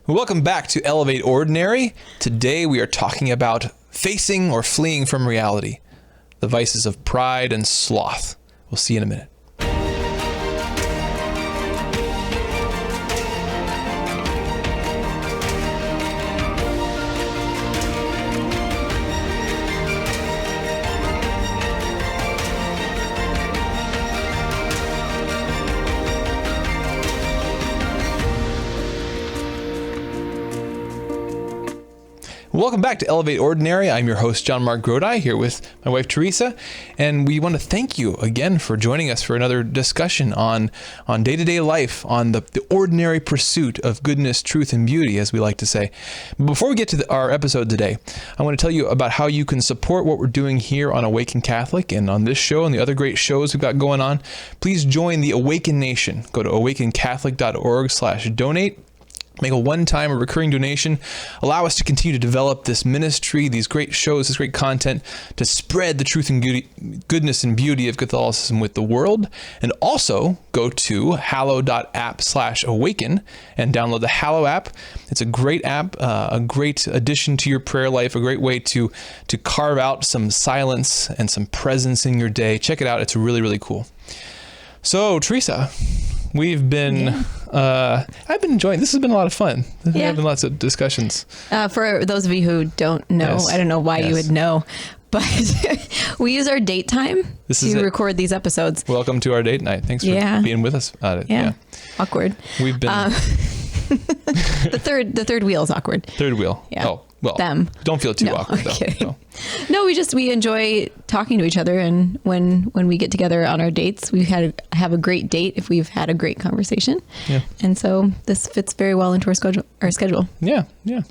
Welcome back to Elevate Ordinary. Today we are talking about facing or fleeing from reality, the vices of pride and sloth. We'll see you in a minute. Welcome back to Elevate Ordinary. I'm your host, JonMarc Grodi, here with my wife, Teresa, and we want to thank you again for joining us for another discussion on day-to-day life, on the ordinary pursuit of goodness, truth, and beauty, as we like to say. But before we get to our episode today, I want to tell you about how you can support what we're doing here on AWAKEN Catholic and on this show and the other great shows we've got going on. Please join the AWAKEN Nation. Go to awakencatholic.org/donate. Make a one-time or recurring donation. Allow us to continue to develop this ministry, these great shows, this great content, to spread the truth and goodness and beauty of Catholicism with the world. And also go to hallow.app/awaken and download the Hallow app. It's a great app, a great addition to your prayer life, a great way to carve out some silence and some presence in your day. Check it out. It's really, really cool. So, Teresa, we've been... I've been enjoying. This has been a lot of fun. There have been lots of discussions. For those of you who don't know, I don't know why you would know, but we use our date time to record these episodes. Welcome to our date night. Thanks for being with us about it. Yeah. Awkward. We've been the third wheel is awkward. Third wheel. Yeah. Oh, well, them. Don't feel too awkward though. So. No, we enjoy talking to each other, and when we get together on our dates, we have a great date if we've had a great conversation. Yeah. And so this fits very well into our schedule. Yeah. Yeah.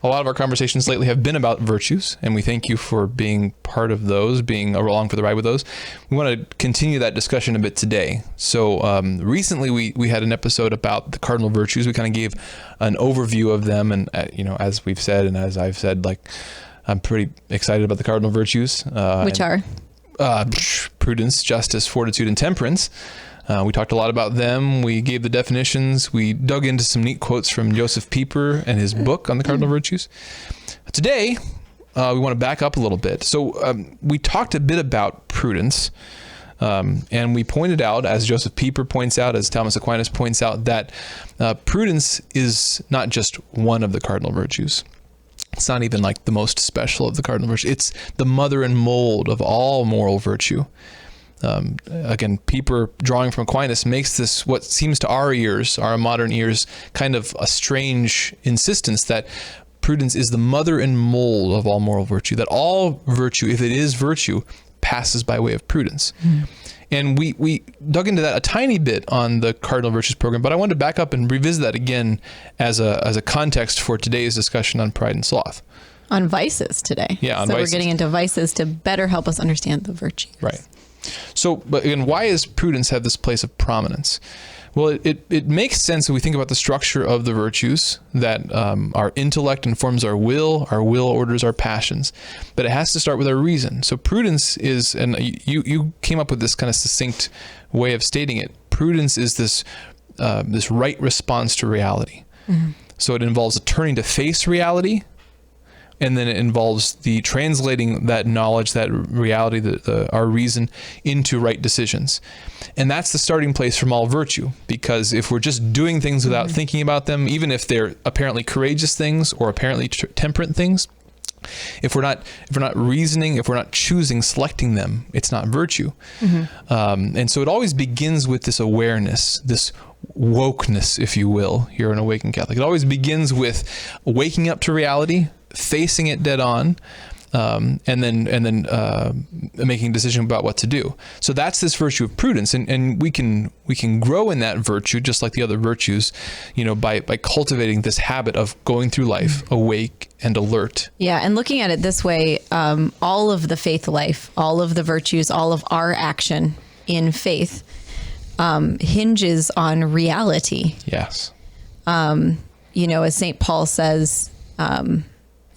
A lot of our conversations lately have been about virtues, and we thank you for being part of those, being along for the ride with those. We want to continue that discussion a bit today. So recently we had an episode about the cardinal virtues. We kind of gave an overview of them, and as we've said, and as I've said, I'm pretty excited about the cardinal virtues. Which are? Prudence, justice, fortitude, and temperance. We talked a lot about them. We gave the definitions. We dug into some neat quotes from Joseph Pieper and his book on the cardinal virtues. Today, we want to back up a little bit. So we talked a bit about prudence, and we pointed out, as Joseph Pieper points out, as Thomas Aquinas points out, that prudence is not just one of the cardinal virtues. It's not even like the most special of the cardinal virtues. It's the mother and mold of all moral virtue. Again, Pieper, drawing from Aquinas, makes this, what seems to our ears, our modern ears, kind of a strange insistence that prudence is the mother and mold of all moral virtue, that all virtue, if it is virtue, passes by way of prudence. And we dug into that a tiny bit on the Cardinal Virtues program, but I wanted to back up and revisit that again as a context for today's discussion on pride and sloth. On vices today. Yeah, on vices. So we're getting into vices to better help us understand the virtues. Right. So, but again, why does prudence have this place of prominence? Well, it makes sense when we think about the structure of the virtues, that our intellect informs our will orders our passions, but it has to start with our reason. So prudence is, and you came up with this kind of succinct way of stating it, prudence is this right response to reality. Mm-hmm. So it involves a turning to face reality, and then it involves the translating that knowledge, that reality, our reason, into right decisions. And that's the starting place from all virtue, because if we're just doing things without thinking about them, even if they're apparently courageous things or apparently temperate things, if we're not reasoning, if we're not choosing, selecting them, it's not virtue. Mm-hmm. And so it always begins with this awareness, this wokeness, if you will, here in AWAKEN Catholic. It always begins with waking up to reality, facing it dead on, and then making a decision about what to do. So that's this virtue of prudence, and we can grow in that virtue just like the other virtues, by cultivating this habit of going through life awake and alert. Yeah, and looking at it this way, all of the faith life, all of the virtues, all of our action in faith hinges on reality. Yes. As St. Paul says,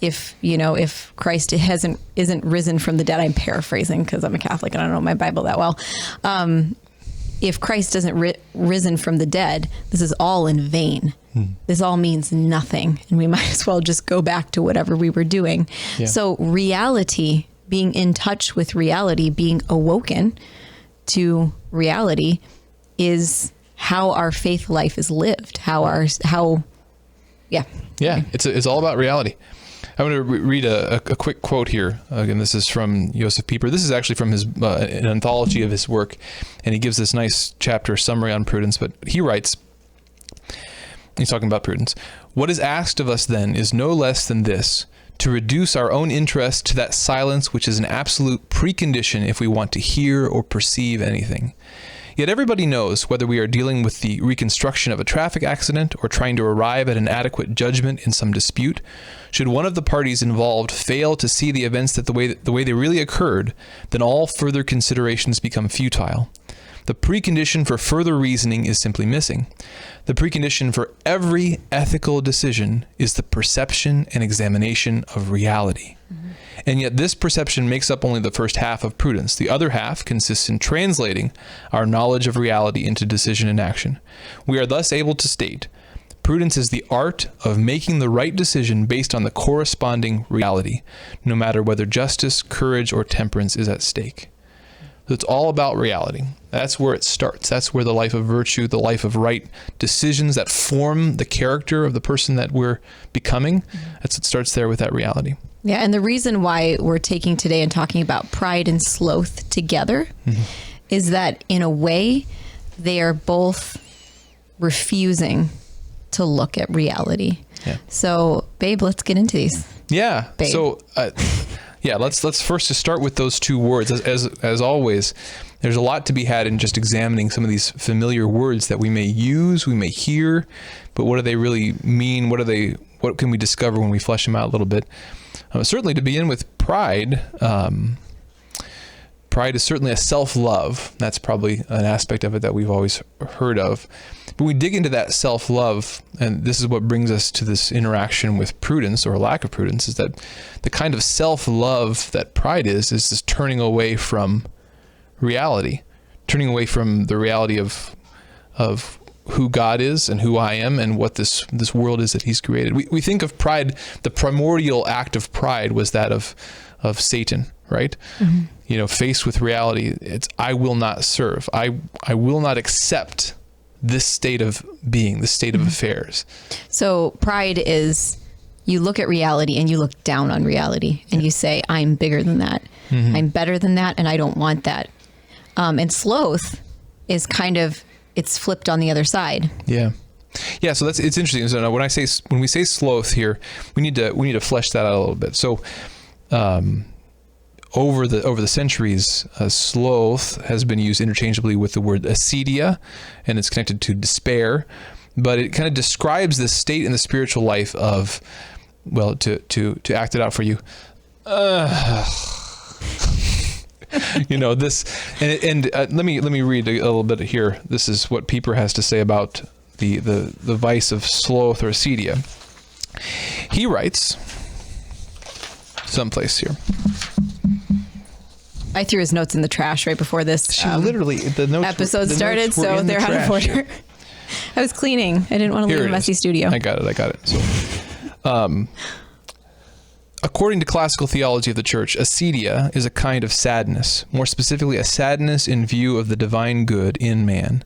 if Christ isn't risen from the dead, I'm paraphrasing because I'm a Catholic and I don't know my Bible that well. If Christ isn't risen from the dead, this is all in vain. this all means nothing, and we might as well just go back to whatever we were doing. Yeah. So reality, being in touch with reality, being awoken to reality, is how our faith life is lived. It's all about reality. I'm going to read a quick quote here. Again, this is from Josef Pieper. This is actually from his an anthology of his work, and he gives this nice chapter summary on prudence. But he writes, he's talking about prudence. What is asked of us then is no less than this: to reduce our own interest to that silence which is an absolute precondition if we want to hear or perceive anything. Yet everybody knows, whether we are dealing with the reconstruction of a traffic accident or trying to arrive at an adequate judgment in some dispute, should one of the parties involved fail to see the events the way they really occurred, then all further considerations become futile. The precondition for further reasoning is simply missing. The precondition for every ethical decision is the perception and examination of reality. And yet this perception makes up only the first half of prudence. The other half consists in translating our knowledge of reality into decision and action. We are thus able to state, prudence is the art of making the right decision based on the corresponding reality, no matter whether justice, courage, or temperance is at stake. So it's all about reality. That's where it starts. That's where the life of virtue, the life of right decisions that form the character of the person that we're becoming, it starts there with that reality. Yeah, and the reason why we're taking today and talking about pride and sloth together is that, in a way, they are both refusing to look at reality. Yeah. So, babe, let's get into these. Yeah. Babe. So, let's first just start with those two words. As always, there's a lot to be had in just examining some of these familiar words that we may use, we may hear, but what do they really mean? What can we discover when we flesh them out a little bit? Certainly, to begin with, pride. Pride is certainly a self-love. That's probably an aspect of it that we've always heard of. But we dig into that self-love, and this is what brings us to this interaction with prudence, or lack of prudence, is that the kind of self-love that pride is this turning away from reality, turning away from the reality of who God is and who I am and what this world is that he's created. We think of pride, the primordial act of pride was that of Satan, right? Mm-hmm. Faced with reality, it's, I will not serve. I will not accept this state of being, this state of affairs. So pride is, you look at reality and you look down on reality and you say, I'm bigger than that. Mm-hmm. I'm better than that, and I don't want that. And sloth is kind of, it's flipped on the other side. Yeah. So it's interesting. So when we say sloth here, we need to flesh that out a little bit. So, over the centuries, sloth has been used interchangeably with the word acedia, and it's connected to despair. But it kind of describes the state in the spiritual life of, well, to act it out for you. This, and let me read a little bit here. This is what Pieper has to say about the vice of sloth or acedia. He writes someplace here. I threw his notes in the trash right before this episode started, so they're out of order. I was cleaning. I didn't want to leave a messy studio. I got it. So, according to classical theology of the Church, acedia is a kind of sadness, more specifically a sadness in view of the divine good in man.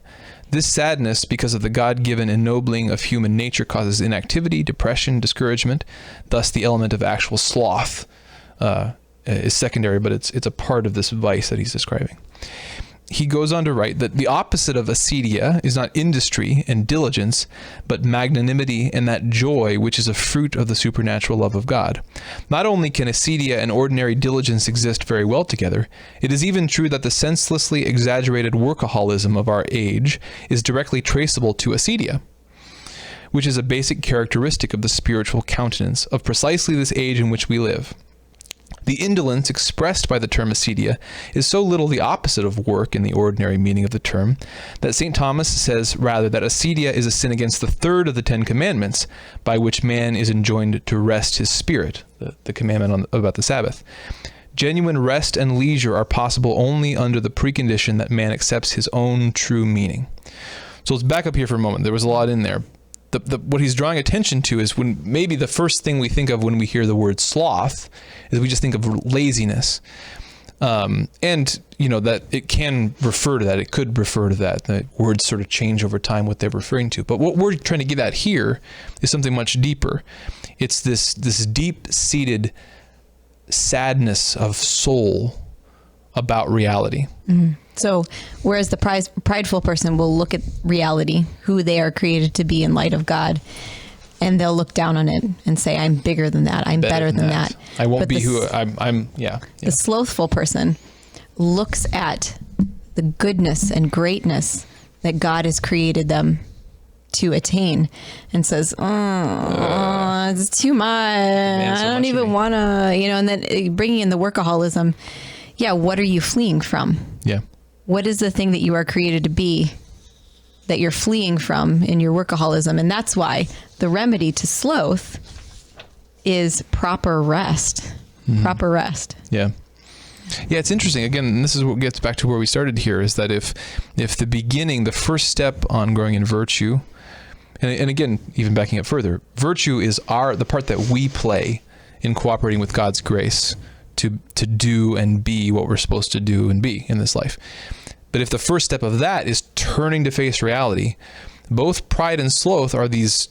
This sadness, because of the God-given ennobling of human nature, causes inactivity, depression, discouragement. Thus, the element of actual sloth is secondary, but it's a part of this vice that he's describing. He goes on to write that the opposite of acedia is not industry and diligence, but magnanimity and that joy which is a fruit of the supernatural love of God. Not only can acedia and ordinary diligence exist very well together, it is even true that the senselessly exaggerated workaholism of our age is directly traceable to acedia, which is a basic characteristic of the spiritual countenance of precisely this age in which we live. The indolence expressed by the term acedia is so little the opposite of work in the ordinary meaning of the term, that St. Thomas says rather that acedia is a sin against the third of the 10 commandments, by which man is enjoined to rest his spirit, the commandment about the Sabbath. Genuine rest and leisure are possible only under the precondition that man accepts his own true meaning. So let's back up here for a moment. There was a lot in there. what he's drawing attention to is when maybe the first thing we think of when we hear the word sloth is we just think of laziness. And, that it can refer to that. It could refer to that. The words sort of change over time what they're referring to. But what we're trying to get at here is something much deeper. It's this deep-seated sadness of soul about reality. Mm-hmm. So whereas the prideful person will look at reality, who they are created to be in light of God, and they'll look down on it and say, I'm bigger than that. I'm better than that. I won't be who I'm. Yeah. The slothful person looks at the goodness and greatness that God has created them to attain and says, it's too much. I don't even want to, and then bringing in the workaholism. Yeah. What are you fleeing from? Yeah. What is the thing that you are created to be that you're fleeing from in your workaholism? And that's why the remedy to sloth is proper rest. Mm-hmm. Proper rest. Yeah. Yeah, it's interesting. Again, this is what gets back to where we started here, is that if the beginning, the first step on growing in virtue, and again, even backing up further, virtue is the part that we play in cooperating with God's grace to do and be what we're supposed to do and be in this life. But if the first step of that is turning to face reality, both pride and sloth are these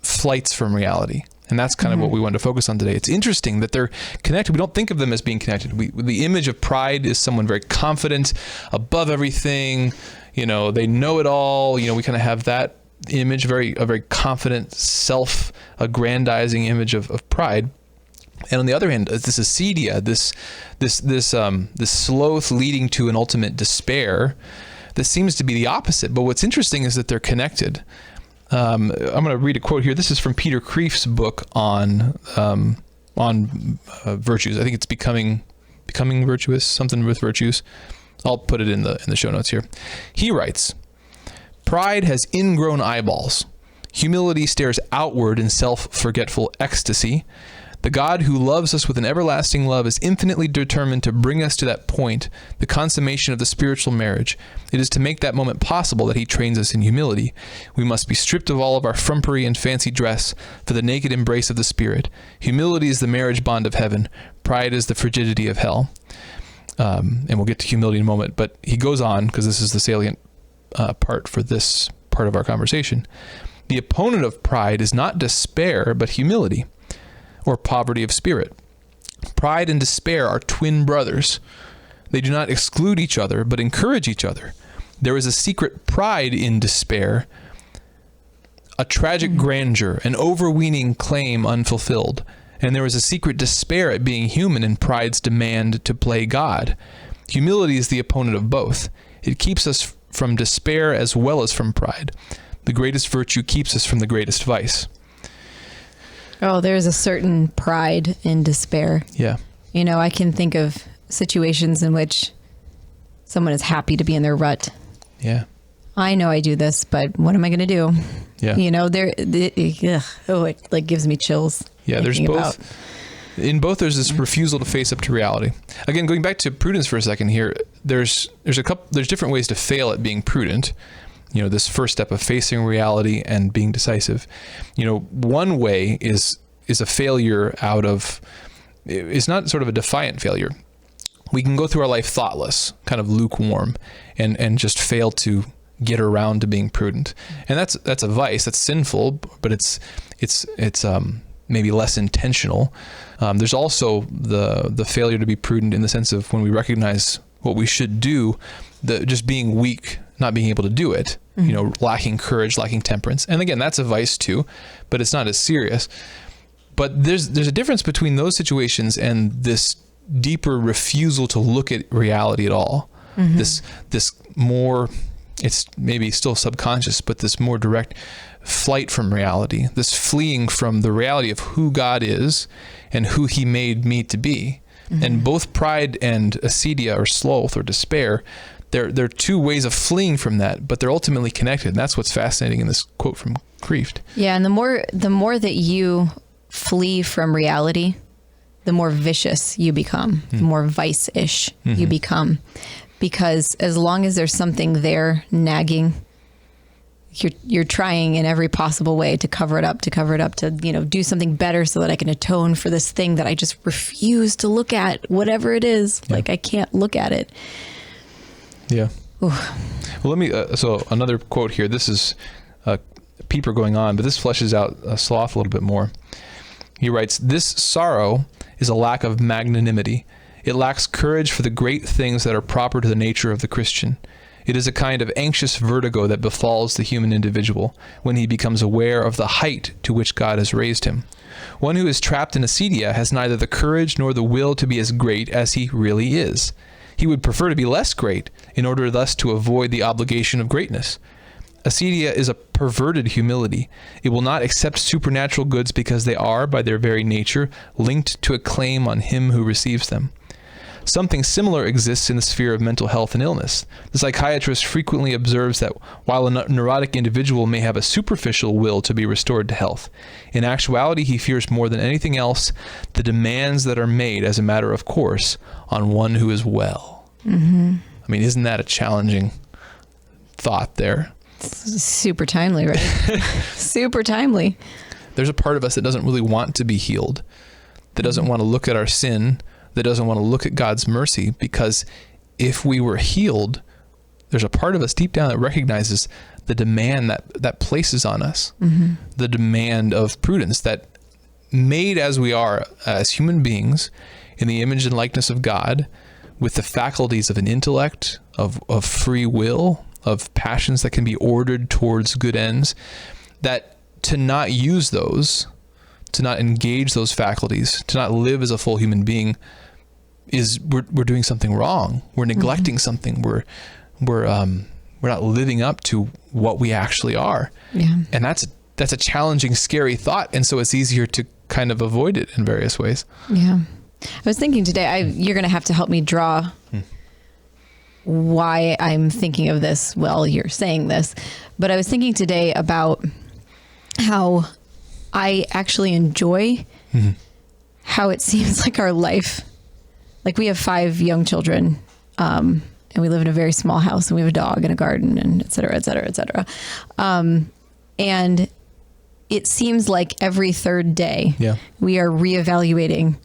flights from reality. And that's kind of what we want to focus on today. It's interesting that they're connected. We don't think of them as being connected. The image of pride is someone very confident, above everything, they know it all. We kind of have that image, a very confident, self-aggrandizing image of pride. And on the other hand, this acedia, this sloth leading to an ultimate despair, that seems to be the opposite. But what's interesting is that they're connected. I'm going to read a quote here. This is from Peter Kreeft's book on virtues. I think it's becoming virtuous, something with virtues. I'll put it in the show notes here. He writes, "Pride has ingrown eyeballs. Humility stares outward in self-forgetful ecstasy. The God who loves us with an everlasting love is infinitely determined to bring us to that point, the consummation of the spiritual marriage. It is to make that moment possible that he trains us in humility. We must be stripped of all of our frumpery and fancy dress for the naked embrace of the Spirit. Humility is the marriage bond of heaven. Pride is the frigidity of hell." And we'll get to humility in a moment, but he goes on, because this is the salient part for this part of our conversation. "The opponent of pride is not despair, but humility, or poverty of spirit. Pride and despair are twin brothers. They do not exclude each other, but encourage each other. There is a secret pride in despair, a tragic grandeur, an overweening claim unfulfilled. And there is a secret despair at being human in pride's demand to play God. Humility is the opponent of both. It keeps us from despair as well as from pride. The greatest virtue keeps us from the greatest vice." Oh, there's a certain pride in despair. Yeah. I can think of situations in which someone is happy to be in their rut. Yeah. I know I do this, but what am I going to do? Yeah. It gives me chills. Yeah, there's both. In both, there's this refusal to face up to reality. Again, going back to prudence for a second here, there's different ways to fail at being prudent. This first step of facing reality and being decisive. One way is a failure it's not sort of a defiant failure. We can go through our life thoughtless, kind of lukewarm, and just fail to get around to being prudent. And that's a vice, that's sinful, but it's maybe less intentional. There's also the failure to be prudent in the sense of when we recognize what we should do, just being weak, not being able to do it, lacking courage, lacking temperance. And again, that's a vice too, but it's not as serious. But there's a difference between those situations and this deeper refusal to look at reality at all. Mm-hmm. This more, it's maybe still subconscious, but this more direct flight from reality, this fleeing from the reality of who God is and who he made me to be. Mm-hmm. And both pride and acedia, or sloth or despair, they're two ways of fleeing from that, but they're ultimately connected. And that's what's fascinating in this quote from Kreeft. Yeah, and the more that you flee from reality, the more vicious you become, the more vice-ish you become. Because as long as there's something there nagging, you're trying in every possible way to cover it up, to, do something better so that I can atone for this thing that I just refuse to look at, whatever it is. Yeah. Like I can't look at it. Yeah. Ooh. Well, let me, so another quote here. This is a peeper going on, but this fleshes out Sloth a little bit more. He writes, "This sorrow is a lack of magnanimity. It lacks courage for the great things that are proper to the nature of the Christian. It is a kind of anxious vertigo that befalls the human individual when he becomes aware of the height to which God has raised him. One who is trapped in acedia has neither the courage nor the will to be as great as he really is. He would prefer to be less great in order thus to avoid the obligation of greatness. Acedia is a perverted humility. It will not accept supernatural goods because they are, by their very nature, linked to a claim on him who receives them. Something similar exists in the sphere of mental health and illness. The psychiatrist frequently observes that while a neurotic individual may have a superficial will to be restored to health, in actuality he fears more than anything else the demands that are made as a matter of course on one who is well." Mm-hmm. I mean, isn't that a challenging thought there? Super timely, right? Super timely. There's a part of us that doesn't really want to be healed, that doesn't want to look at our sin, that doesn't want to look at God's mercy, because if we were healed, there's a part of us deep down that recognizes the demand that places on us, mm-hmm. the demand of prudence that made as we are as human beings in the image and likeness of God, with the faculties of an intellect, of free will, of passions that can be ordered towards good ends, that to not use those, to not engage those faculties, to not live as a full human being, is we're doing something wrong. We're neglecting mm-hmm. something. We're not living up to what we actually are. Yeah. And that's a challenging, scary thought. And so it's easier to kind of avoid it in various ways. Yeah. I was thinking today, you're going to have to help me draw why I'm thinking of this while you're saying this. But I was thinking today about how I actually enjoy mm-hmm. how it seems like our life, like we have 5 young children, and we live in a very small house, and we have a dog and a garden, and et cetera, et cetera, et cetera. And it seems like every third day we are reevaluating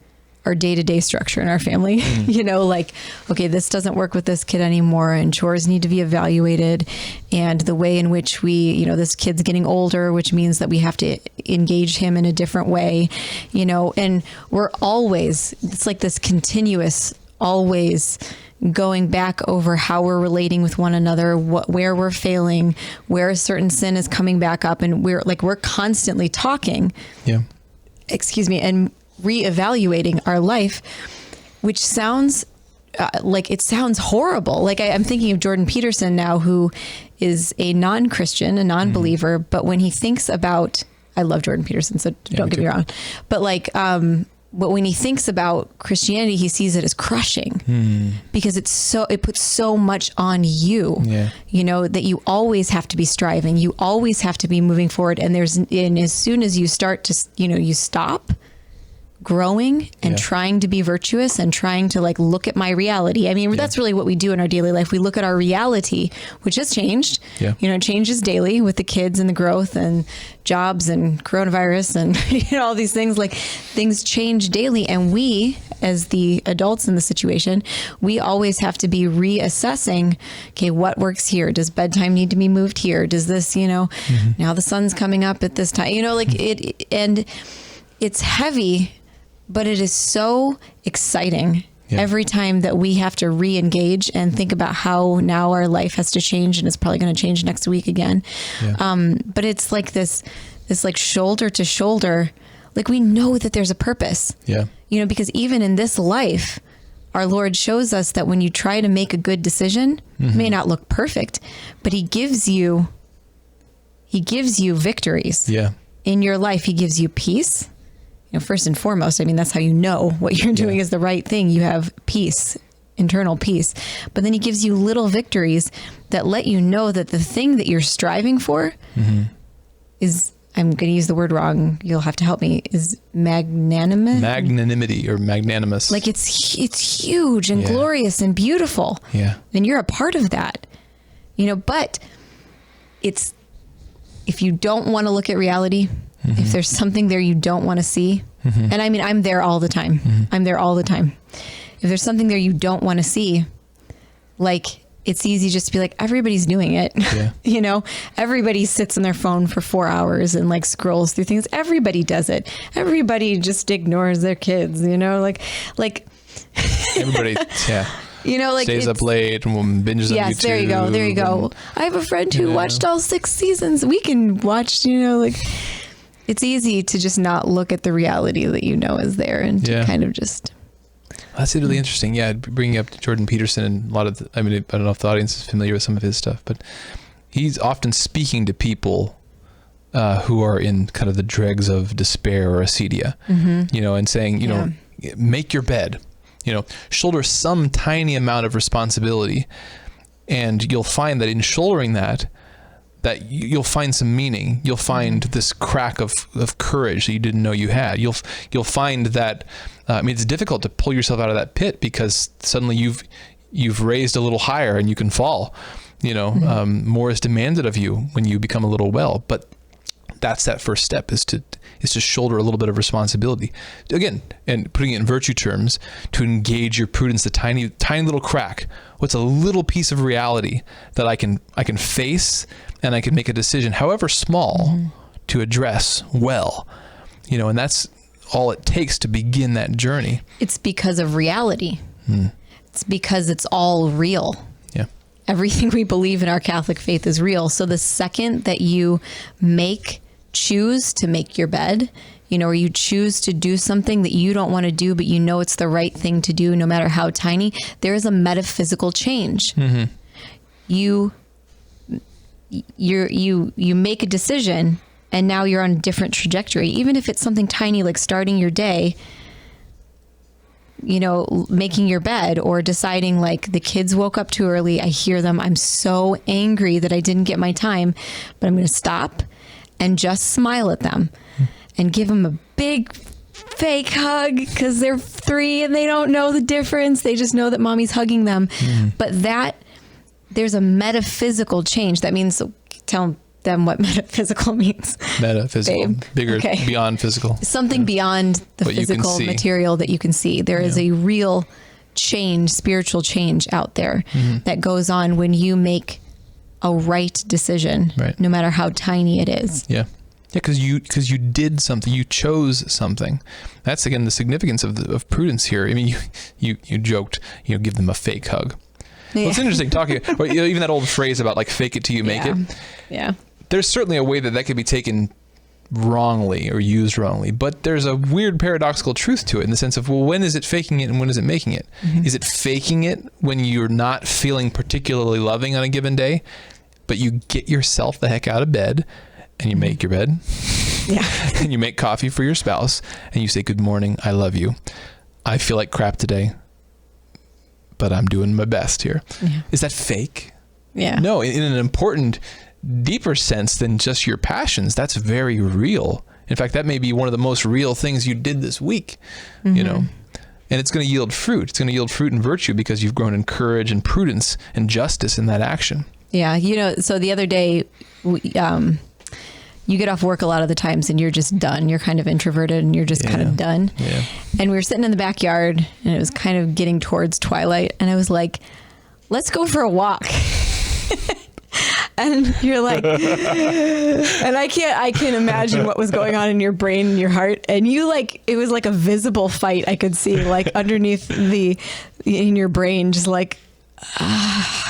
our day-to-day structure in our family. Like, okay, this doesn't work with this kid anymore, and chores need to be evaluated, and the way in which we, this kid's getting older, which means that we have to engage him in a different way, and we're always, it's like this continuous, always going back over how we're relating with one another, where we're failing, where a certain sin is coming back up, and we're constantly talking. Yeah. And reevaluating our life, which sounds it sounds horrible. Like I'm thinking of Jordan Peterson now, who is a non-Christian, a non-believer, mm-hmm. but when he thinks about, I love Jordan Peterson, so don't get me wrong, but but when he thinks about Christianity, he sees it as crushing because it puts so much on you, that you always have to be striving. You always have to be moving forward. And as soon as you start to, you stop growing and trying to be virtuous and trying to look at my reality. I mean, that's really what we do in our daily life. We look at our reality, which has changed. Yeah. It changes daily with the kids and the growth and jobs and coronavirus and all these things. Things change daily, and we, as the adults in the situation, we always have to be reassessing. Okay, what works here? Does bedtime need to be moved here? Does this, now the sun's coming up at this time? And it's heavy. But it is so exciting every time that we have to re-engage and think about how now our life has to change, and it's probably going to change next week again. Yeah. But it's like this shoulder to shoulder, we know that there's a purpose. Yeah. Because even in this life, our Lord shows us that when you try to make a good decision, it may not look perfect, but He gives you victories. Yeah. In your life, He gives you peace. First and foremost, that's how you know what you're doing is the right thing. You have peace, internal peace. But then He gives you little victories that let you know that the thing that you're striving for is, I'm going to use the word wrong, you'll have to help me, is magnanimous? Magnanimity or magnanimous. It's huge and glorious and beautiful. Yeah. And you're a part of that. But it's if you don't want to look at reality, if there's something there you don't want to see, and I mean, I'm there all the time. I'm there all the time. If there's something there you don't want to see, like, it's easy just to be like, everybody's doing it. Yeah. You know, everybody sits on their phone for 4 hours and like scrolls through things. Everybody does it. Everybody just ignores their kids, you know, like everybody, yeah. You know, like stays up late and binges on YouTube. Yes, there you go. There you go. I have a friend who watched all 6 seasons. We can watch, you know, like, it's easy to just not look at the reality that you know is there and to kind of just... That's really interesting. Yeah, bringing up Jordan Peterson and a lot of, I mean, I don't know if the audience is familiar with some of his stuff, but he's often speaking to people who are in kind of the dregs of despair or acedia, you know, and saying, you know, make your bed, you know, shoulder some tiny amount of responsibility, and you'll find that in shouldering that you'll find some meaning. You'll find this crack of courage that you didn't know you had. You'll find that, I mean, it's difficult to pull yourself out of that pit because suddenly you've raised a little higher and you can fall, you know, more is demanded of you when you become a little well, but that's that first step is to shoulder a little bit of responsibility again, and putting it in virtue terms, to engage your prudence, the tiny little crack. What's a little piece of reality that I can face, and I can make a decision, however small, to address well, you know, and that's all it takes to begin that journey. It's because of reality. It's because it's all real. Yeah. Everything we believe in our Catholic faith is real. So the second that you choose to make your bed, you know, or you choose to do something that you don't want to do, but you know it's the right thing to do, no matter how tiny, there is a metaphysical change. You make a decision, and now you're on a different trajectory. Even if it's something tiny, like starting your day, you know, making your bed, or deciding like the kids woke up too early. I hear them. I'm so angry that I didn't get my time, but I'm going to stop and just smile at them and give them a big fake hug, because they're 3 and they don't know the difference. They just know that mommy's hugging them. But there's a metaphysical change. That means, tell them what metaphysical means. Metaphysical, babe. Bigger, beyond physical. Something beyond the physical material that you can see. There is a real change, spiritual change out there that goes on when you make a right decision, no matter how tiny it is. Yeah, because you did something, you chose something. That's again the significance of prudence here. I mean, you joked, you know, give them a fake hug. Well, it's interesting talking, or, you know, even that old phrase about like fake it till you make it. Yeah. There's certainly a way that could be taken wrongly or used wrongly, but there's a weird paradoxical truth to it in the sense of, well, when is it faking it and when is it making it? Is it faking it when you're not feeling particularly loving on a given day, but you get yourself the heck out of bed and you make your bed and you make coffee for your spouse and you say, good morning, I love you. I feel like crap today, but I'm doing my best here. Is that fake? No, in an important, deeper sense than just your passions. That's very real. In fact, that may be one of the most real things you did this week, you know, and it's going to yield fruit. It's going to yield fruit and virtue because you've grown in courage and prudence and justice in that action. Yeah. You know, so the other day, you get off work a lot of the times and you're just done. You're kind of introverted and you're just kind of done. Yeah. And we were sitting in the backyard and it was kind of getting towards twilight. And I was like, let's go for a walk. And you're like, and I can imagine what was going on in your brain and your heart. And you like, it was like a visible fight I could see like underneath in your brain, just like,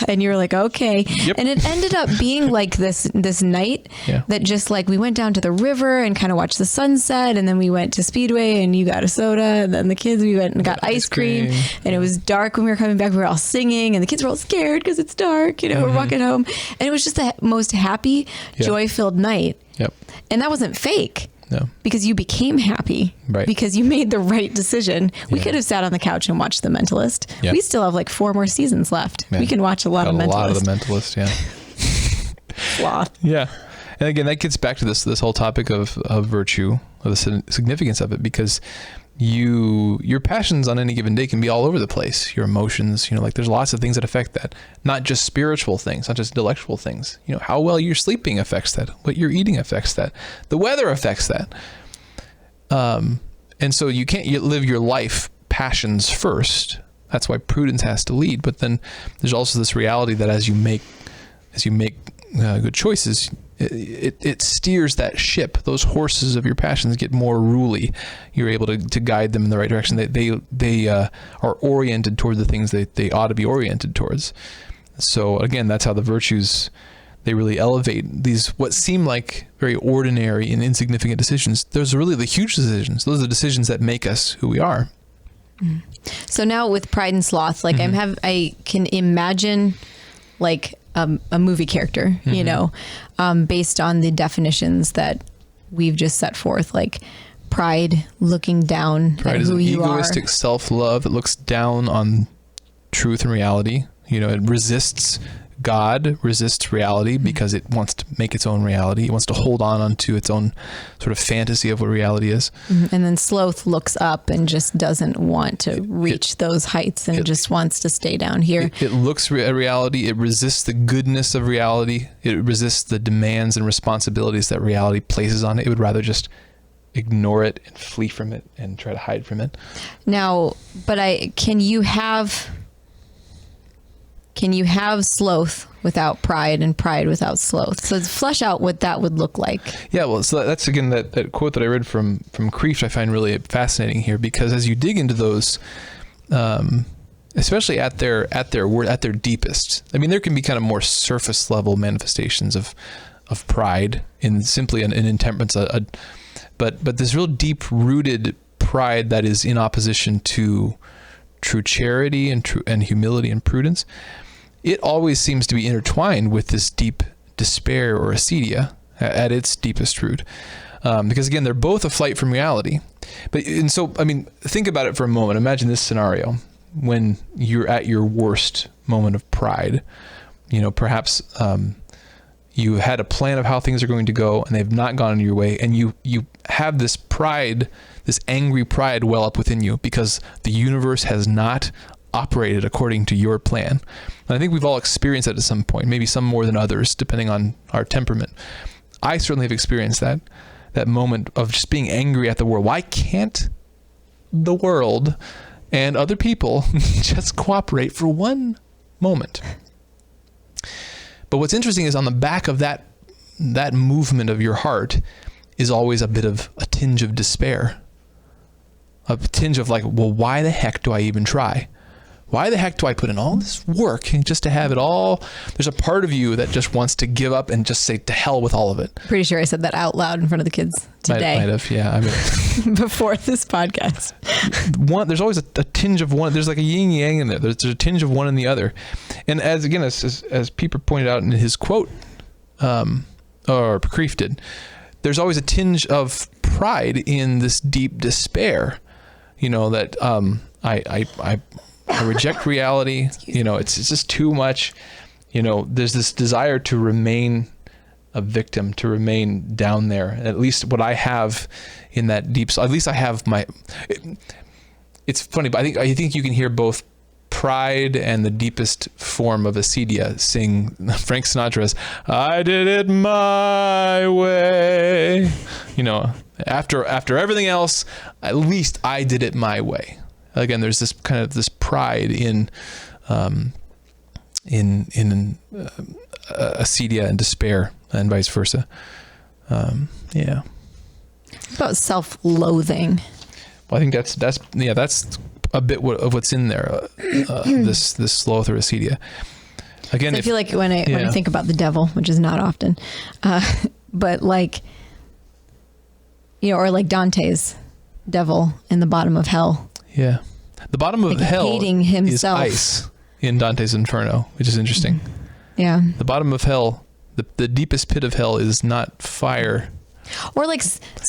and you're like, okay. And it ended up being like this night that just like, we went down to the river and kind of watched the sunset. And then we went to Speedway and you got a soda. And then the kids, we went and got ice cream. And it was dark when we were coming back. We were all singing and the kids were all scared because it's dark, you know, we're walking home. And it was just the most happy, joy-filled night. And that wasn't fake. No. Because you became happy. Right. Because you made the right decision. We could have sat on the couch and watched The Mentalist. We still have like 4 more seasons left. We can watch a lot of Mentalist. A lot of The Mentalist, Sloth. And again, that gets back to this whole topic of virtue, of the significance of it, because your passions on any given day can be all over the place. Your emotions, like there's lots of things that affect that. Not just spiritual things, not just intellectual things. How well you're sleeping affects that. What you're eating affects that. The weather affects that. And so you can't live your life passions first. That's why prudence has to lead. But then there's also this reality that as you make good choices, it steers that ship. Those horses of your passions get more ruly. You're able to guide them in the right direction. They are oriented toward the things they ought to be oriented towards. So again, that's how the virtues, they really elevate these what seem like very ordinary and insignificant decisions. Those are really the huge decisions. Those are the decisions that make us who we are. So now with Pride and Sloth, like I can imagine like a movie character, based on the definitions that we've just set forth, like pride looking down at who you are. Pride is an egoistic self-love that looks down on truth and reality. It resists God, resists reality because it wants to make its own reality. It wants to hold on to its own sort of fantasy of what reality is. And then Sloth looks up and just doesn't want to reach those heights and just wants to stay down here. It looks at reality. It resists the goodness of reality. It resists the demands and responsibilities that reality places on it. It would rather just ignore it and flee from it and try to hide from it. Now, but can you have sloth without pride and pride without sloth? So flesh out what that would look like. Yeah, well, so that's again that quote that I read from Kreeft I find really fascinating here, because as you dig into those, especially at their deepest, I mean, there can be kind of more surface level manifestations of pride in simply an intemperance, but this real deep rooted pride that is in opposition to true charity and humility and prudence, it always seems to be intertwined with this deep despair or acedia at its deepest root. Because again, they're both a flight from reality. And so, I mean, think about it for a moment. Imagine this scenario when you're at your worst moment of pride. Perhaps you had a plan of how things are going to go and they've not gone your way, and you have this pride, this angry pride well up within you because the universe has not operated according to your plan. And I think we've all experienced that at some point, maybe some more than others, depending on our temperament. I certainly have experienced that moment of just being angry at the world. Why can't the world and other people just cooperate for one moment? But what's interesting is on the back of that movement of your heart is always a bit of a tinge of despair. A tinge of like, well, why the heck do I even try? Why the heck do I put in all this work just to have it all? There's a part of you that just wants to give up and just say to hell with all of it. Pretty sure I said that out loud in front of the kids today. Might have, yeah. I mean, before this podcast. There's always a tinge of one. There's like a yin yang in there. There's a tinge of one and the other. And as Pieper pointed out in his quote, or Kreeft did, there's always a tinge of pride in this deep despair. That I reject reality. It's just too much. There's this desire to remain a victim, to remain down there. At least what I have in that deep, at least I have it's funny, but I think you can hear both pride and the deepest form of acedia sing Frank Sinatra's "I did it my way." After everything else, at least I did it my way. Again, there's this kind of this pride in acedia and despair, and vice versa. Yeah. About self-loathing. Well, I think that's a bit of what's in there. This sloth or acedia. Again, so I feel like when I think about the devil, which is not often, but like, or like Dante's devil in the bottom of hell. Yeah. The bottom of hell hating himself. is ice in Dante's Inferno, which is interesting. Yeah. The bottom of hell, the deepest pit of hell is not fire. Or like...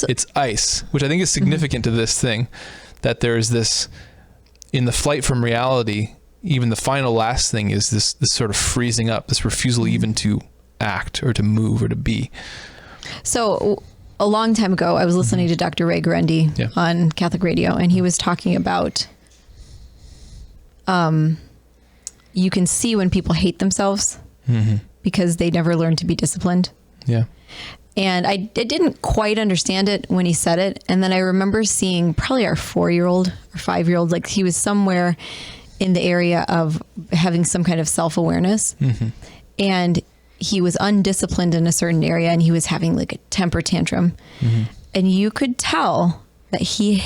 it's ice, which I think is significant to this thing, that there is this, in the flight from reality, even the final last thing is this sort of freezing up, this refusal even to act or to move or to be. So a long time ago, I was listening to Dr. Ray Grundy on Catholic radio, and he was talking about you can see when people hate themselves because they never learned to be disciplined. Yeah. And I didn't quite understand it when he said it. And then I remember seeing probably our 4-year-old or 5-year-old, like he was somewhere in the area of having some kind of self-awareness. And he was undisciplined in a certain area, and he was having like a temper tantrum. And you could tell that he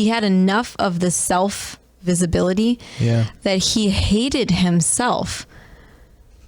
had enough of the self visibility that he hated himself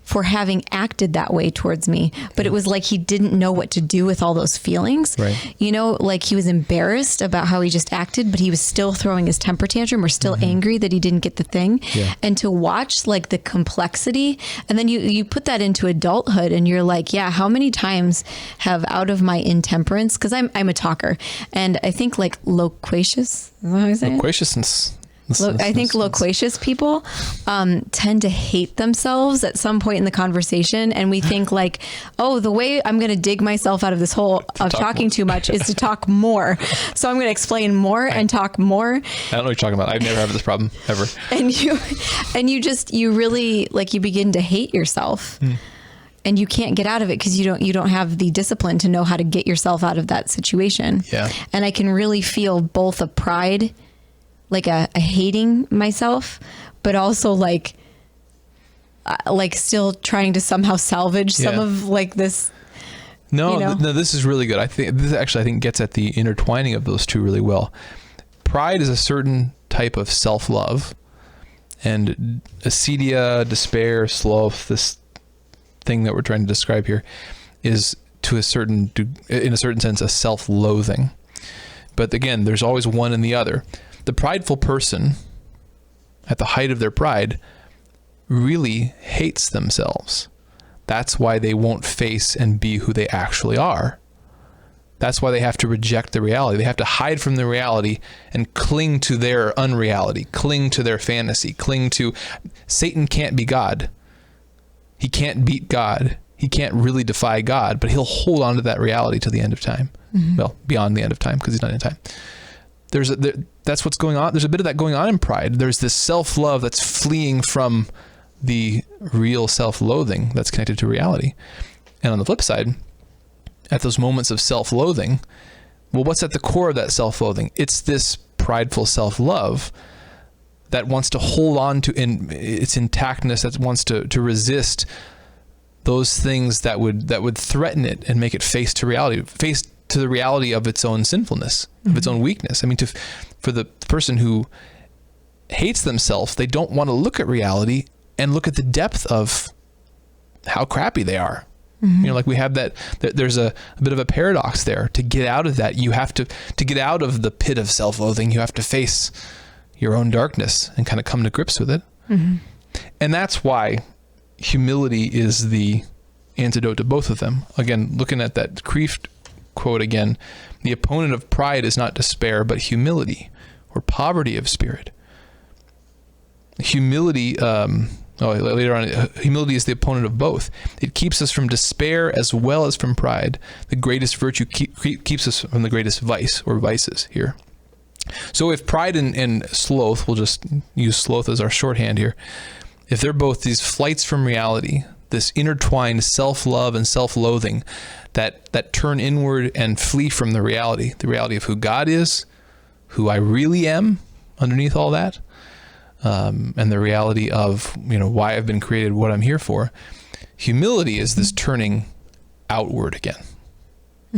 for having acted that way towards me. But it was like he didn't know what to do with all those feelings. Right. You know, like he was embarrassed about how he just acted, but he was still throwing his temper tantrum or still angry that he didn't get the thing. And to watch like the complexity, and then you put that into adulthood and you're like, yeah, how many times have out of my intemperance, because I'm a talker, and I think like loquacious, is that how I say it? Loquaciousness. I think loquacious people tend to hate themselves at some point in the conversation. And we think like, oh, the way I'm going to dig myself out of this hole of talking too much is to talk more. So I'm going to explain more and talk more. I don't know what you're talking about. I've never had this problem ever. And you really like, you begin to hate yourself. And you can't get out of it because you don't have the discipline to know how to get yourself out of that situation. Yeah. And I can really feel both a pride, like a hating myself, but also like still trying to somehow salvage some of like this. No, you know? No, this is really good. I think gets at the intertwining of those two really well. Pride is a certain type of self-love, and acedia, despair, sloth, this thing that we're trying to describe here, is in a certain sense a self-loathing. But again, there's always one and the other. The prideful person, at the height of their pride, really hates themselves. That's why they won't face and be who they actually are. That's why they have to reject the reality. They have to hide from the reality and cling to their unreality, cling to their fantasy, Satan can't be God. He can't beat God. He can't really defy God, but he'll hold on to that reality to the end of time. Well, beyond the end of time, because he's not in time. That's what's going on. There's a bit of that going on in pride. There's this self-love that's fleeing from the real self-loathing that's connected to reality. And on the flip side, at those moments of self-loathing, well, what's at the core of that self-loathing? It's this prideful self-love that wants to hold on to its intactness, that wants to resist those things that would threaten it and make it face to the reality of its own sinfulness, of its own weakness. I mean, for the person who hates themselves, they don't want to look at reality and look at the depth of how crappy they are. You know, like we have there's a bit of a paradox there. To get out of that, you have to get out of the pit of self-loathing, you have to face your own darkness and kind of come to grips with it. And that's why humility is the antidote to both of them. Again, looking at that Kreeft quote again, the opponent of pride is not despair, but humility or poverty of spirit. Humility, later on, humility is the opponent of both. It keeps us from despair as well as from pride. The greatest virtue keeps us from the greatest vice or vices here. So if pride and sloth, we'll just use sloth as our shorthand here, if they're both these flights from reality, this intertwined self-love and self-loathing that turn inward and flee from the reality of who God is, who I really am underneath all that, and the reality of, why I've been created, what I'm here for. Humility is this turning outward again,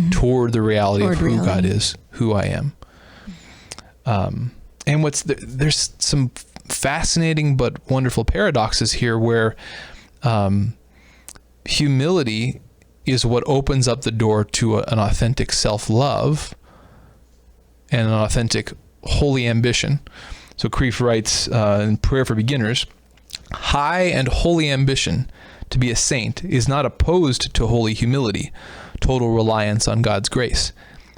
toward the reality of who God is, who I am. And there's some fascinating but wonderful paradoxes here where humility is what opens up the door to an authentic self-love and an authentic holy ambition. So Kreeft writes in Prayer for Beginners, high and holy ambition to be a saint is not opposed to holy humility, total reliance on God's grace.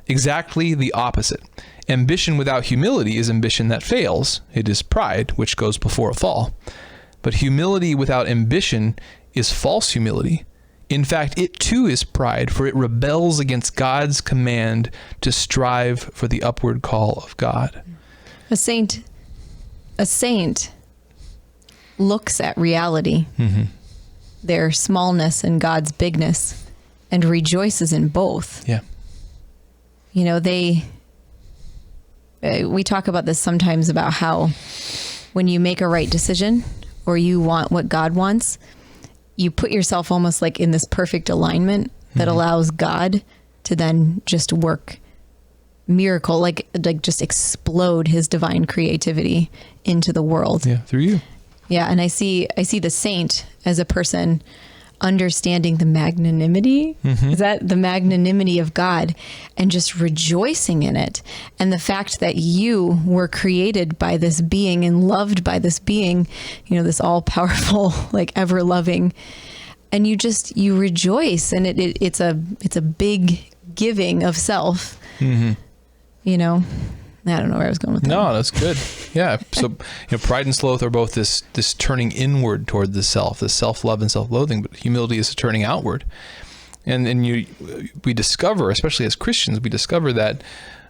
Exactly the opposite. Ambition without humility is ambition that fails. It is pride, which goes before a fall. But humility without ambition is false humility, In fact, it too is pride, for it rebels against God's command to strive for the upward call of God. A saint looks at reality, their smallness and God's bigness, and rejoices in both. Yeah. You know, we talk about this sometimes about how when you make a right decision or you want what God wants, you put yourself almost like in this perfect alignment that allows God to then just work miracle, like just explode his divine creativity into the world. Yeah, through you. Yeah, and I see the saint as a person understanding the magnanimity. Is that the magnanimity of God and just rejoicing in it, and the fact that you were created by this being and loved by this being, you know, this all powerful, like ever loving, and you rejoice, and it's a big giving of self. You know, I don't know where I was going with that. No, that's good. Yeah. So, pride and sloth are both this turning inward toward the self, this self-love and self-loathing, but humility is a turning outward. And we discover, especially as Christians, we discover that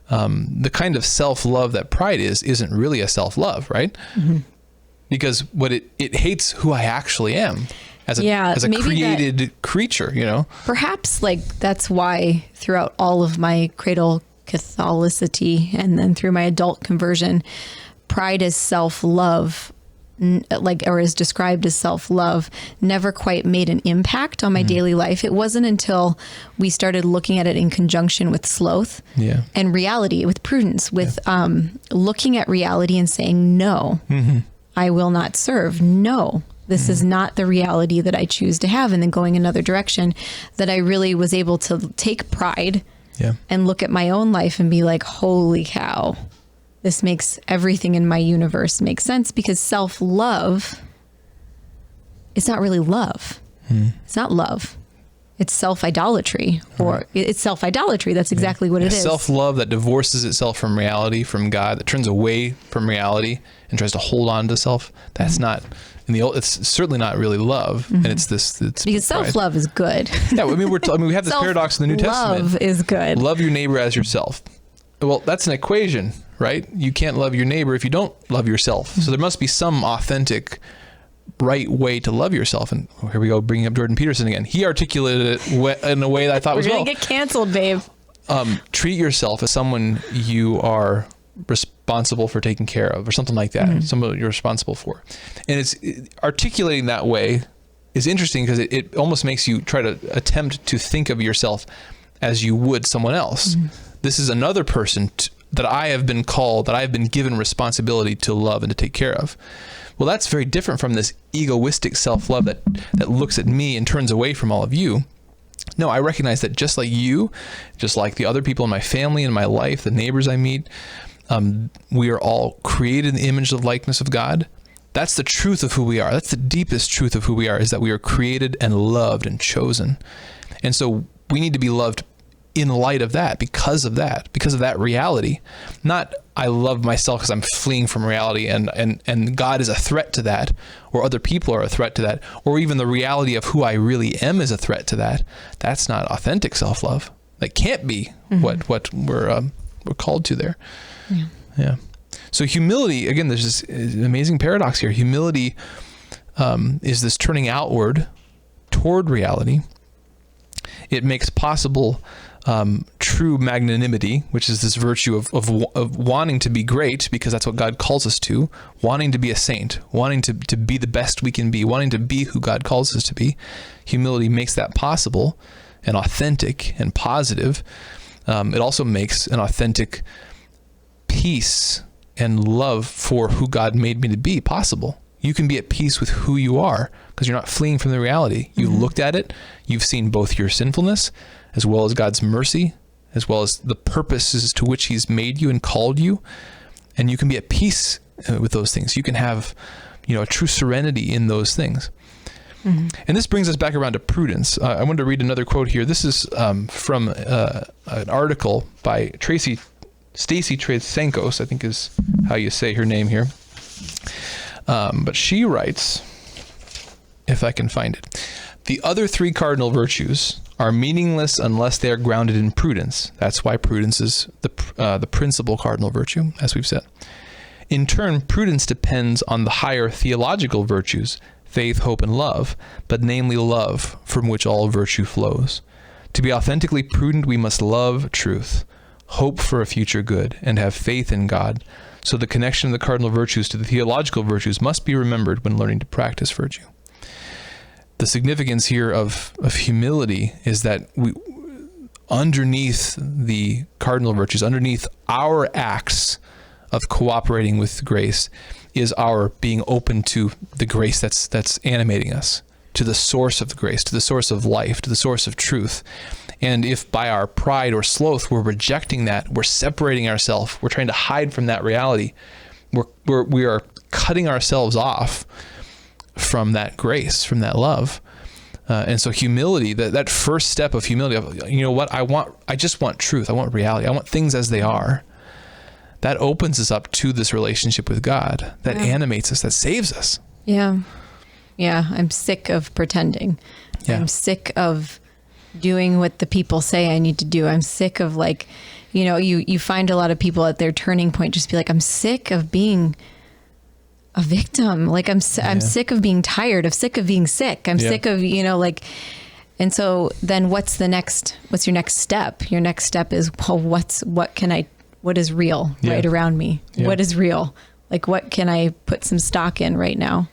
the kind of self-love that pride isn't really a self-love, right? Because what it hates who I actually am as a created creature, you know? Perhaps that's why throughout all of my cradle Catholicity and then through my adult conversion, pride is self-love, or is described as self-love, never quite made an impact on my daily life. It wasn't until we started looking at it in conjunction with sloth and reality, with prudence, with looking at reality and saying, no, I will not serve. No, this is not the reality that I choose to have. And then going another direction, that I really was able to take pride and look at my own life and be like, holy cow, this makes everything in my universe make sense, because self-love is not really love. It's not love. It's self-idolatry, or it's self-idolatry. That's exactly what it is. Self-love that divorces itself from reality, from God, that turns away from reality and tries to hold on to self. That's not it's certainly not really love. And it's because pride. Self-love is good. Yeah. I mean, we have this paradox in the New Testament. Love is good. Love your neighbor as yourself. Well, that's an equation, right? You can't love your neighbor if you don't love yourself. So there must be some authentic, right way to love yourself. And here we go, bringing up Jordan Peterson again. He articulated it in a way that I thought was We're going to get canceled, babe. Treat yourself as someone you are responsible for taking care of, or something like that. Someone you're responsible for. And it's articulating that way is interesting, because it almost makes you try to attempt to think of yourself as you would someone else. This is another person that I have been called, that I have been given responsibility to love and to take care of. Well, that's very different from this egoistic self-love that looks at me and turns away from all of you. No, I recognize that just like you, just like the other people in my family and my life, the neighbors I meet, we are all created in the image of likeness of God. That's the truth of who we are. That's the deepest truth of who we are, is that we are created and loved and chosen. And so we need to be loved in light of that, because of that reality. Not I love myself because I'm fleeing from reality and God is a threat to that, or other people are a threat to that, or even the reality of who I really am is a threat to that. That's not authentic self-love. That can't be what we're called to there. Yeah. So humility, again, there's this amazing paradox here. Humility is this turning outward toward reality. It makes possible true magnanimity, which is this virtue of wanting to be great, because that's what God calls us to, wanting to be a saint, wanting to be the best we can be, wanting to be who God calls us to be. Humility makes that possible and authentic and positive. It also makes an authentic peace and love for who God made me to be possible. You can be at peace with who you are because you're not fleeing from the reality. You looked at it, you've seen both your sinfulness as well as God's mercy, as well as the purposes to which he's made you and called you. And you can be at peace with those things. You can have, a true serenity in those things. And this brings us back around to prudence. I wanted to read another quote here. This is from an article by Stacy Tresenkos, I think is how you say her name here. But she writes, if I can find it, The other three cardinal virtues are meaningless unless they are grounded in prudence. That's why prudence is the principal cardinal virtue, as we've said. In turn, prudence depends on the higher theological virtues, faith, hope, and love, but namely love, from which all virtue flows. To be authentically prudent, we must love truth, hope for a future good, and have faith in God. So the connection of the cardinal virtues to the theological virtues must be remembered when learning to practice virtue. The significance here of humility is that we, underneath the cardinal virtues, underneath our acts of cooperating with grace, is our being open to the grace that's animating us, to the source of the grace, to the source of life, to the source of truth. And if by our pride or sloth we're rejecting that, we're separating ourselves, we're trying to hide from that reality, we are cutting ourselves off from that grace, from that love. And so humility, that first step of humility, you know what, I just want truth, I want reality, I want things as they are. That opens us up to this relationship with God, that animates us, that saves us. Yeah. Yeah. I'm sick of pretending. Yeah. I'm sick of doing what the people say I need to do. I'm sick of you find a lot of people at their turning point just be like, I'm sick of being a victim. Like I'm sick of being tired. I'm sick of being sick. I'm sick of, and so then what's your next step? Your next step is, well, what is real right around me? Yeah. What is real? Like, what can I put some stock in right now?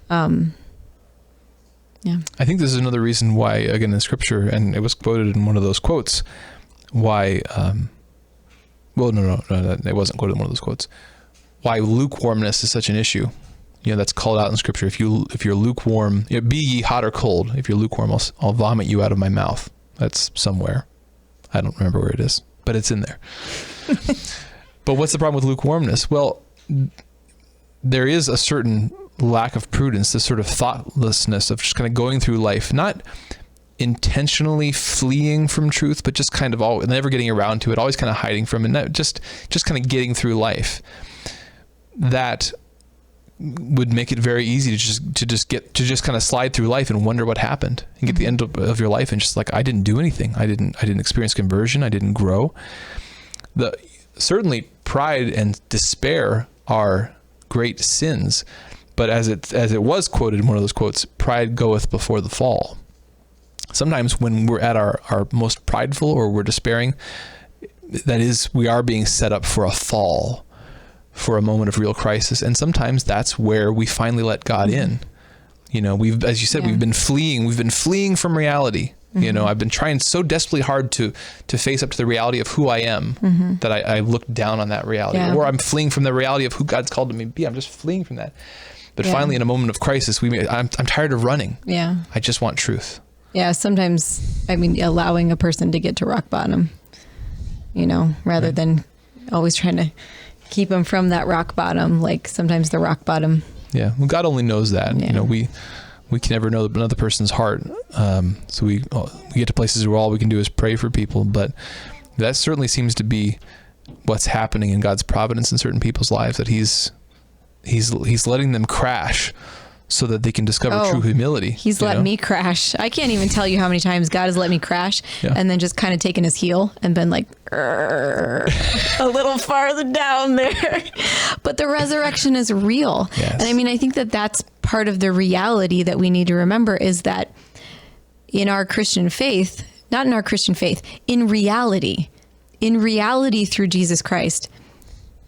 Yeah. I think this is another reason why, again, in scripture, and it was quoted in one of those quotes, why, no, it wasn't quoted in one of those quotes, why lukewarmness is such an issue. That's called out in scripture. If you're lukewarm, be ye hot or cold. If you're lukewarm, I'll vomit you out of my mouth. That's somewhere. I don't remember where it is, but it's in there. But what's the problem with lukewarmness? Well, there is a certain lack of prudence, this sort of thoughtlessness of just kind of going through life, not intentionally fleeing from truth, but just kind of never getting around to it, always kind of hiding from it, just kind of getting through life. That would make it very easy to just kind of slide through life and wonder what happened, and get the end of your life and just like, I didn't do anything. I didn't experience conversion. I didn't grow. Certainly pride and despair are great sins, but as it was quoted in one of those quotes, pride goeth before the fall. Sometimes when we're at our most prideful or we're despairing, that is, we are being set up for a fall, for a moment of real crisis. And sometimes that's where we finally let God in. We've, as you said, we've been fleeing from reality. I've been trying so desperately hard to face up to the reality of who I am, that I look down on that reality, or I'm fleeing from the reality of who God's called me to be. I'm just fleeing from that. But finally, in a moment of crisis, I'm tired of running. Yeah. I just want truth. Yeah. Sometimes, allowing a person to get to rock bottom, rather than always trying to keep them from that rock bottom. Like sometimes the rock bottom. Yeah. Well, God only knows that. Yeah. We can never know another person's heart. So we get to places where all we can do is pray for people. But that certainly seems to be what's happening in God's providence in certain people's lives, that He's letting them crash so that they can discover true humility. He's let me crash. I can't even tell you how many times God has let me crash and then just kind of taken his heel and been like, a little farther down there. But the resurrection is real. Yes. And I think that that's part of the reality that we need to remember, is that in our Christian faith, not in our Christian faith, in reality through Jesus Christ,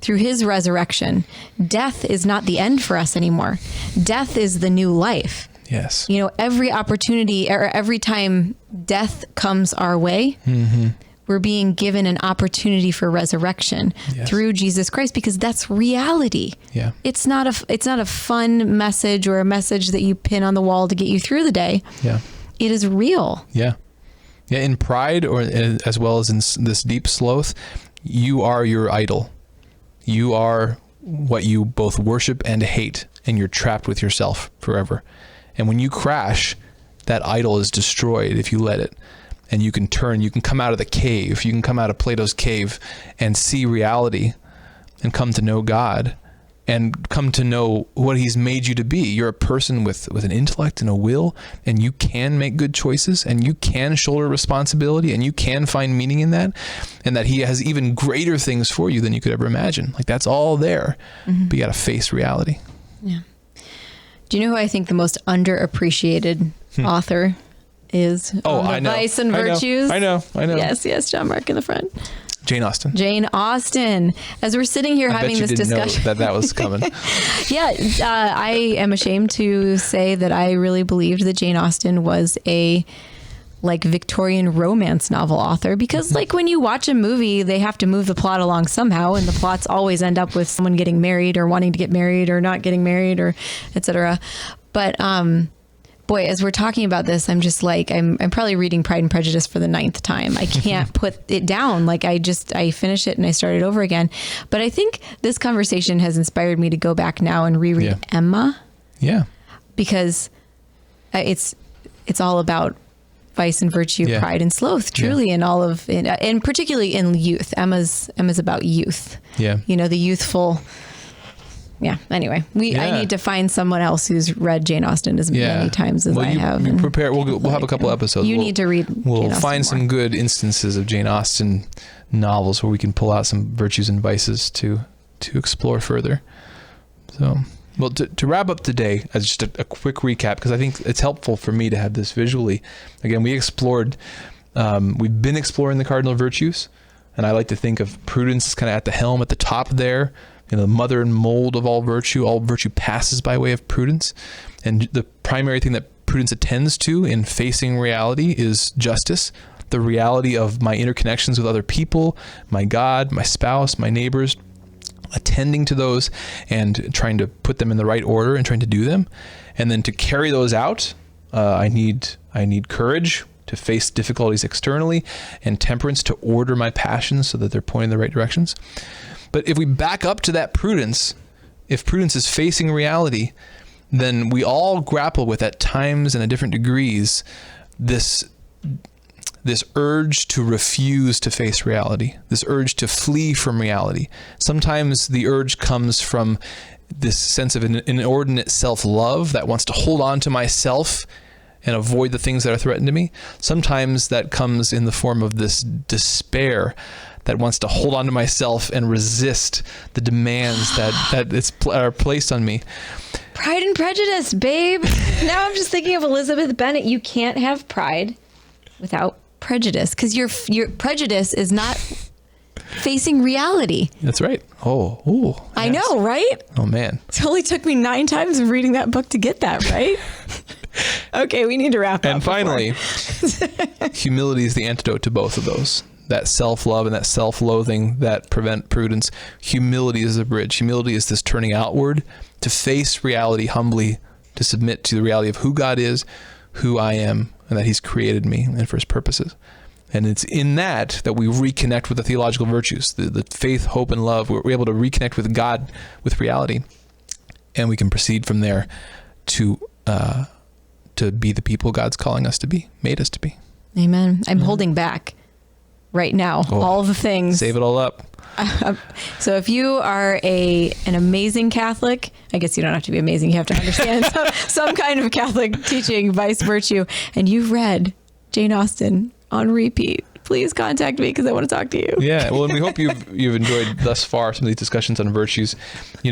through his resurrection, death is not the end for us anymore. Death is the new life. Yes. Every opportunity, or every time death comes our way, we're being given an opportunity for resurrection through Jesus Christ, because that's reality. Yeah. It's not a fun message or a message that you pin on the wall to get you through the day. Yeah. It is real. Yeah. Yeah. In pride, or as well as in this deep sloth, you are your idol. You are what you both worship and hate, and you're trapped with yourself forever. And when you crash, that idol is destroyed if you let it. And you can come out of the cave, you can come out of Plato's cave and see reality and come to know God and come to know what he's made you to be. You're a person with an intellect and a will, and you can make good choices, and you can shoulder responsibility, and you can find meaning in that, and that he has even greater things for you than you could ever imagine. Like, that's all there, but you got to face reality. Yeah. Do you know who I think the most underappreciated author is? I know. Vice and Virtues. I know. Yes, JonMarc in the front. Jane Austen. Jane Austen. As we're sitting here having this discussion, that was coming. Yeah, I am ashamed to say that I really believed that Jane Austen was a Victorian romance novel author, because when you watch a movie, they have to move the plot along somehow, and the plots always end up with someone getting married or wanting to get married or not getting married or etc. But boy, as we're talking about this, I'm just I'm probably reading Pride and Prejudice for the 9th time. I can't put it down. I finish it and I start it over again. But I think this conversation has inspired me to go back now and reread Emma. Yeah. Because it's all about vice and virtue, pride and sloth, truly, and all of, and particularly in youth. Emma's about youth. Yeah. The youthful. Yeah. Anyway, I need to find someone else who's read Jane Austen as many times as I have. Prepare. We'll have a couple episodes. You need to read. We'll find some good instances of Jane Austen novels where we can pull out some virtues and vices to explore further. So, well, to wrap up today, as just a quick recap, because I think it's helpful for me to have this visually. Again, we've been exploring the cardinal virtues, and I like to think of prudence as kind of at the helm, at the top there. The mother and mold of all virtue passes by way of prudence. And the primary thing that prudence attends to in facing reality is justice, the reality of my interconnections with other people, my God, my spouse, my neighbors, attending to those and trying to put them in the right order and trying to do them. And then to carry those out, I need courage to face difficulties externally, and temperance to order my passions so that they're pointing in the right directions. But if we back up to that prudence, if prudence is facing reality, then we all grapple with, at times and at different degrees, this urge to refuse to face reality, this urge to flee from reality. Sometimes the urge comes from this sense of an inordinate self-love that wants to hold on to myself and avoid the things that are threatened to me. Sometimes that comes in the form of this despair that wants to hold on to myself and resist the demands that are placed on me. Pride and Prejudice, babe. Now I'm just thinking of Elizabeth Bennet. You can't have pride without prejudice, because your prejudice is not facing reality. That's right. Oh, yes. I know, right? Oh man. It only took me 9 times of reading that book to get that, right? Okay, we need to wrap up. And finally, humility is the antidote to both of those. That self-love and that self-loathing that prevent prudence. Humility is the bridge. Humility is this turning outward to face reality humbly, to submit to the reality of who God is, who I am, and that he's created me and for his purposes. And it's in that we reconnect with the theological virtues, the faith, hope, and love. We're able to reconnect with God, with reality, and we can proceed from there to be the people God's calling us to be, made us to be. Amen. I'm holding back right now all the things. Save it all up. So if you are an amazing Catholic, I guess you don't have to be amazing, you have to understand some kind of Catholic teaching, vice, virtue, and you've read Jane Austen on repeat, please contact me because I want to talk to you. Yeah, well, and we hope you've enjoyed thus far some of these discussions on virtues. We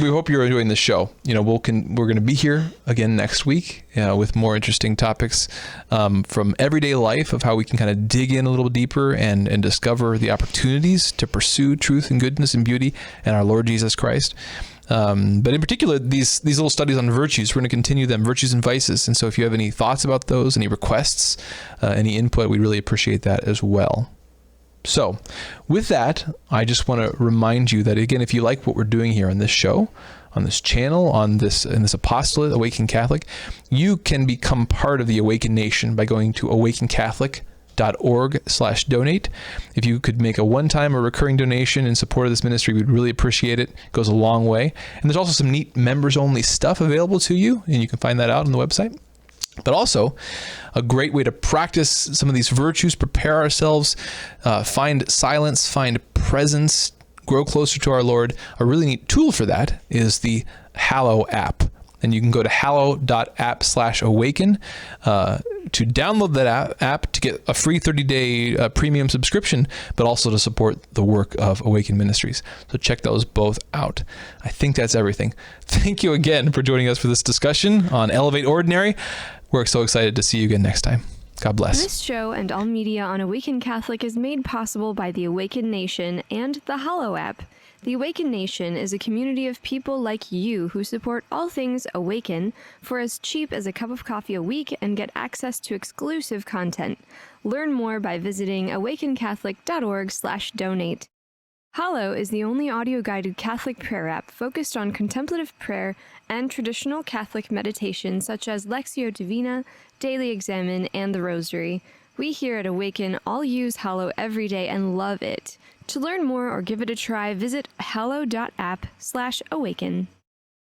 hope you're enjoying the show. We're going to be here again next week with more interesting topics from everyday life, of how we can kind of dig in a little deeper and discover the opportunities to pursue truth and goodness and beauty in our Lord Jesus Christ. But in particular, these little studies on virtues, we're going to continue them, virtues and vices. And so if you have any thoughts about those, any requests, any input, we'd really appreciate that as well. So with that, I just want to remind you that, again, if you like what we're doing here on this show, on this channel, in this apostolate, Awaken Catholic, you can become part of the Awaken Nation by going to awakencatholic.org/donate. If you could make a one-time or recurring donation in support of this ministry, we'd really appreciate it. It goes a long way. And there's also some neat members-only stuff available to you, and you can find that out on the website. But also a great way to practice some of these virtues, prepare ourselves, find silence, find presence, grow closer to our Lord, a really neat tool for that is the Hallow app. And you can go to hallow.app/awaken to download that app to get a free 30-day premium subscription, but also to support the work of Awaken Ministries. So check those both out. I think that's everything. Thank you again for joining us for this discussion on Elevate Ordinary. We're so excited to see you again next time. God bless. This show and all media on Awaken Catholic is made possible by the Awaken Nation and the Hallow app. The Awaken Nation is a community of people like you who support all things Awaken for as cheap as a cup of coffee a week and get access to exclusive content. Learn more by visiting awakencatholic.org/donate. Hallow is the only audio-guided Catholic prayer app focused on contemplative prayer and traditional Catholic meditation such as Lectio Divina, Daily Examen, and the Rosary. We here at Awaken all use Hallow every day and love it. To learn more or give it a try, visit hallow.app/awaken.